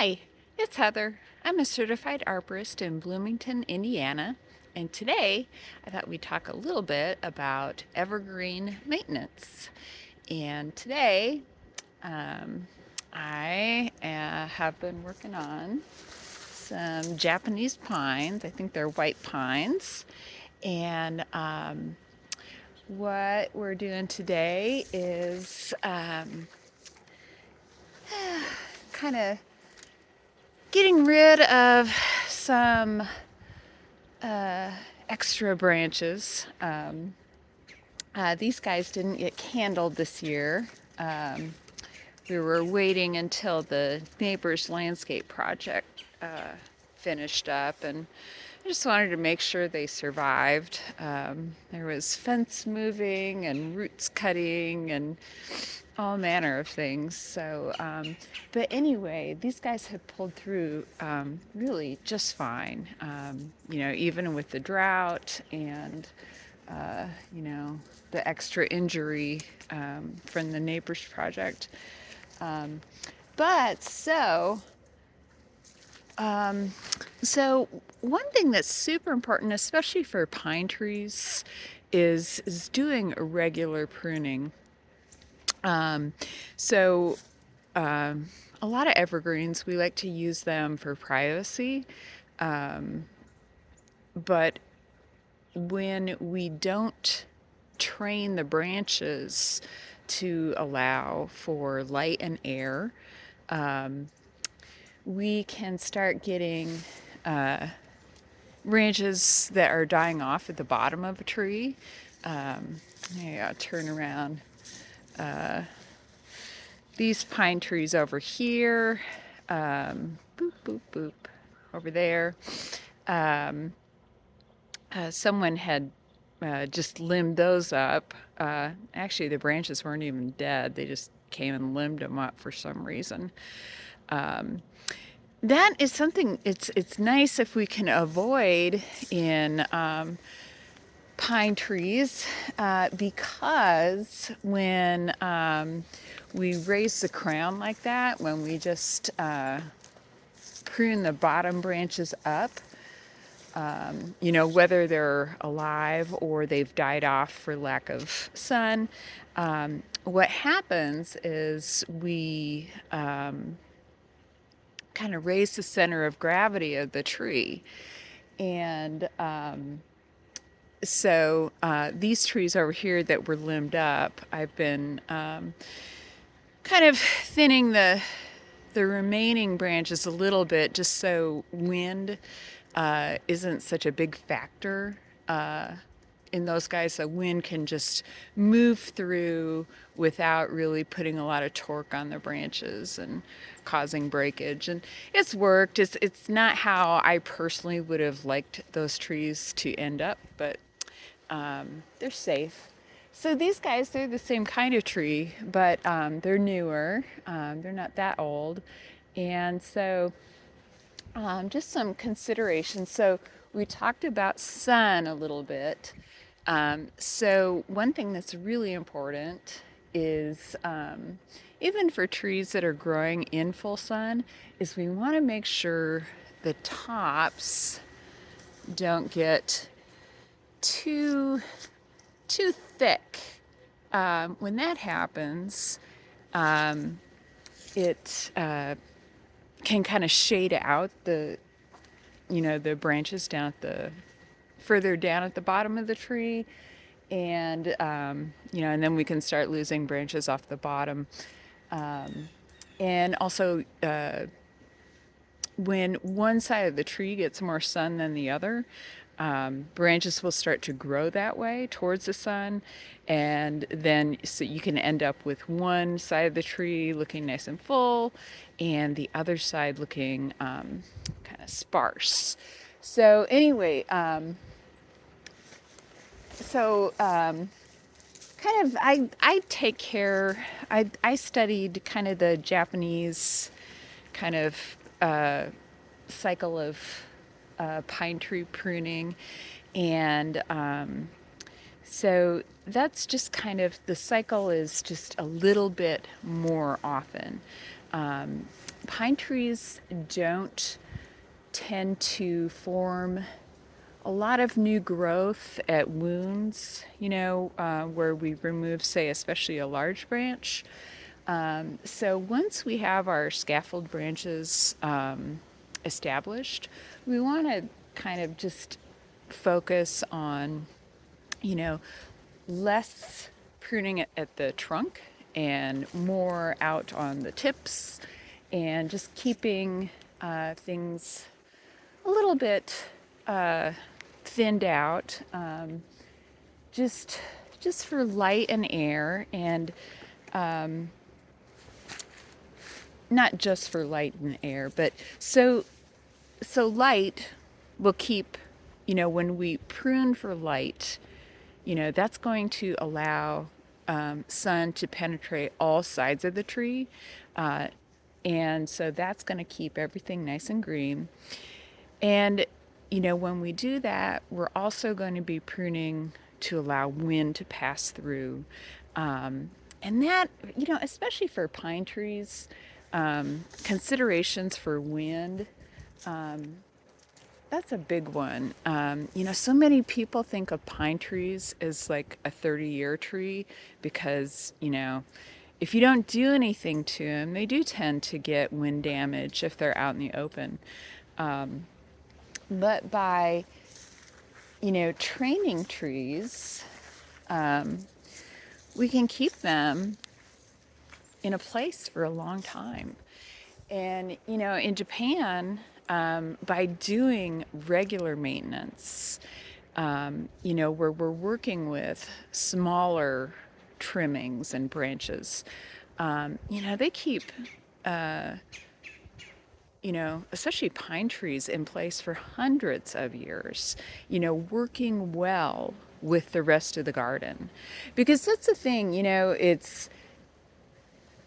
Hi, it's Heather. I'm a certified arborist in Bloomington, Indiana, and today I thought we'd talk a little bit about evergreen maintenance. And today um, I have been working on some Japanese pines. I think they're white pines. And what we're doing today is kind of getting rid of some extra branches. These guys didn't get candled this year. Um, we were waiting until the neighbor's landscape project finished up, and I just wanted to make sure they survived. There was fence moving and roots cutting and all manner of things. But anyway, these guys have pulled through really just fine. Even with the drought and uh, you know, the extra injury from the neighbor's project. Um, but so, um, so one thing that's super important, especially for pine trees, is doing a regular pruning. Um, so um, a lot of evergreens, we like to use them for privacy, um, but when we don't train the branches to allow for light and air, um, we can start getting uh, branches that are dying off at the bottom of a tree. Um, yeah, turn around. Uh, these pine trees over here, boop, boop, boop, over there. Um, Someone had just limbed those up. Actually, the branches weren't even dead. They just came and limbed them up for some reason. Um, that is something. It's nice if we can avoid in pine trees because when we raise the crown like that, when we just prune the bottom branches up, whether they're alive or they've died off for lack of sun. What happens is we kind of raise the center of gravity of the tree. And these trees over here that were limbed up, I've been kind of thinning the remaining branches a little bit just so wind isn't such a big factor in those guys. So wind can just move through without really putting a lot of torque on the branches and causing breakage. And it's worked. It's not how I personally would have liked those trees to end up, but they're safe. So these guys, they're the same kind of tree, but they're newer. They're not that old. And so just some considerations. So we talked about sun a little bit. So one thing that's really important is even for trees that are growing in full sun, is we want to make sure the tops don't get too too thick. When that happens, it can kind of shade out the branches down at the further down at the bottom of the tree, and and then we can start losing branches off the bottom. And also, when one side of the tree gets more sun than the other, branches will start to grow that way towards the sun, and then so you can end up with one side of the tree looking nice and full and the other side looking kind of sparse. So anyway, kind of I take care. I studied kind of the Japanese kind of cycle of pine tree pruning, and so that's just kind of the cycle is just a little bit more often. Pine trees don't tend to form a lot of new growth at wounds, where we remove, say, especially a large branch. So once we have our scaffold branches established, we want to kind of just focus on, you know, less pruning at the trunk and more out on the tips, and just keeping things a little bit uh, thinned out, just just for light and air, and not just for light and air, but so light will keep, when we prune for light, that's going to allow sun to penetrate all sides of the tree. Uh, and so that's going to keep everything nice and green. And, when we do that, we're also going to be pruning to allow wind to pass through. And that, especially for pine trees, considerations for wind, that's a big one. So many people think of pine trees as like a 30-year tree because, if you don't do anything to them, they do tend to get wind damage if they're out in the open. But by, training trees, we can keep them in a place for a long time. And, in Japan, by doing regular maintenance, where we're working with smaller trimmings and branches, they keep, uh, especially pine trees in place for hundreds of years, working well with the rest of the garden. Because that's the thing,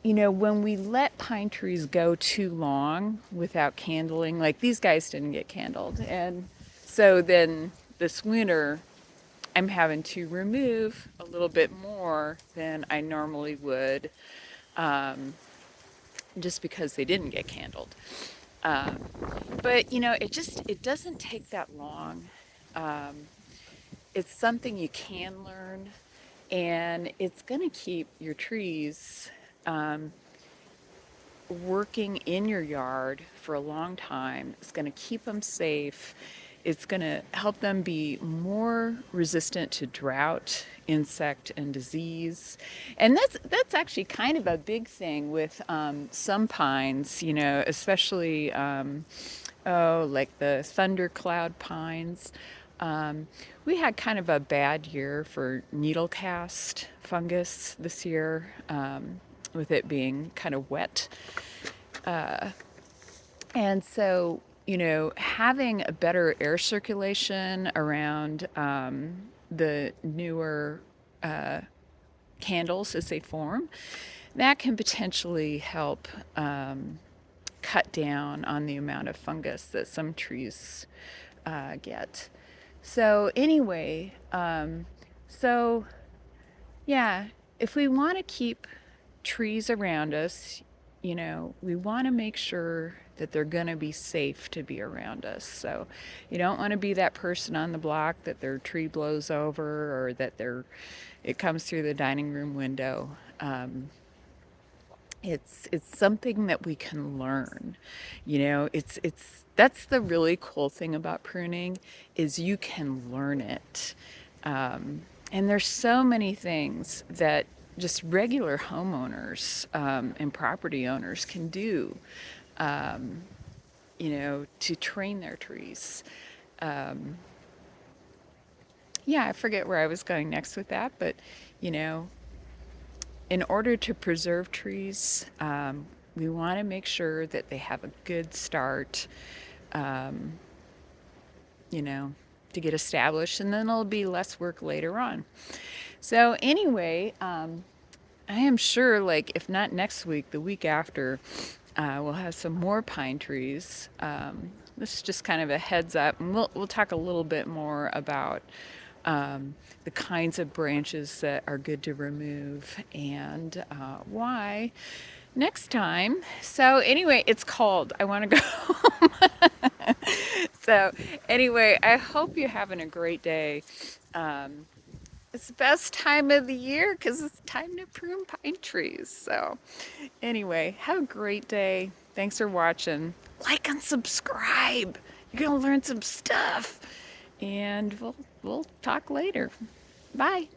when we let pine trees go too long without candling, like these guys didn't get candled. And so then this winter, I'm having to remove a little bit more than I normally would, just because they didn't get candled. Um, but it doesn't take that long. Um, it's something you can learn, and it's going to keep your trees working in your yard for a long time. It's going to keep them safe. It's going to help them be more resistant to drought, insect, and disease. And that's actually kind of a big thing with some pines, especially like the thundercloud pines. We had kind of a bad year for needlecast fungus this year, with it being kind of wet. And so, having a better air circulation around the newer candles as they form, that can potentially help cut down on the amount of fungus that some trees get. So, anyway, so yeah, if we want to keep trees around us, we want to make sure that they're going to be safe to be around us. So you don't want to be that person on the block that their tree blows over, or that it comes through the dining room window. It's something that we can learn. It's that's the really cool thing about pruning, is you can learn it. And there's so many things that just regular homeowners and property owners can do, to train their trees. Yeah, I forget where I was going next with that, but you know, in order to preserve trees, we want to make sure that they have a good start, um, to get established, and then it'll be less work later on. So, anyway, I am sure, like, if not next week, the week after, we'll have some more pine trees. This is just kind of a heads up, and we'll talk a little bit more about the kinds of branches that are good to remove, and why. next time. So anyway, it's cold. I want to go home. So anyway, I hope you're having a great day. Um, it's the best time of the year because it's time to prune pine trees. So anyway, have a great day. Thanks for watching. Like and subscribe. You're gonna learn some stuff. And we'll talk later. Bye.